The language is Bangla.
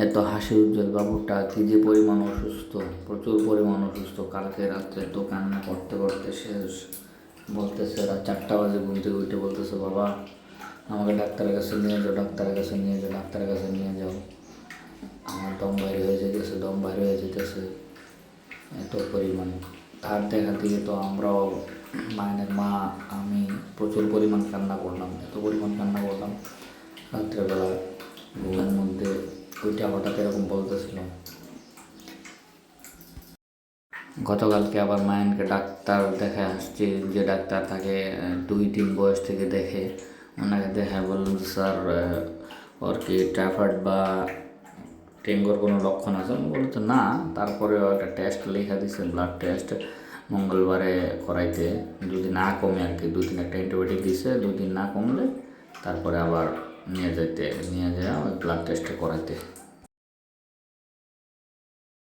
এত হাসি উজ্জ্বল বাবুটা কি যে পরিমাণ অসুস্থ, প্রচুর পরিমাণ অসুস্থ। কালকে রাত্রে তো কান্না করতে করতে শেষ। বলতেছে রাত 4টা বাজে ঘুম থেকে উঠে বলতেছে, বাবা আমাকে ডাক্তারের কাছে নিয়ে যাও, ডাক্তারের কাছে নিয়ে যাও, ডাক্তারের কাছে নিয়ে যাও। আমার দম বাইরে হয়ে যেতেছে, দম বাইরে হয়ে যেতেছে এত পরিমাণ। তার দেখা দিয়ে তো আমরাও মায়ের মা আমি প্রচুর পরিমাণ কান্না করলাম, এত পরিমাণ কান্না করলাম। রাত্রেবেলা ঘুমের মধ্যে ওইটা হঠাৎ এরকম বলতেছিল। গতকালকে আবার মায়ানকে ডাক্তার দেখায় আসছে, যে ডাক্তার তাকে 2-3 বয়স থেকে দেখে। ওনাকে দেখায় বললাম, স্যার ওর কি টাইফয়েড বা ডেঙ্গুর কোনো লক্ষণ আছে? উনি বলতো না। তারপরেও একটা টেস্ট লেখা দিচ্ছে, ব্লাড টেস্ট, মঙ্গলবারে করাইতে। যদি না কমে আর কি 2-3 একটা অ্যান্টিবায়োটিক দিচ্ছে, 2 দিন না কমলে তারপরে আবার নিয়ে যায় ওই ব্লাড টেস্টে করাইতে।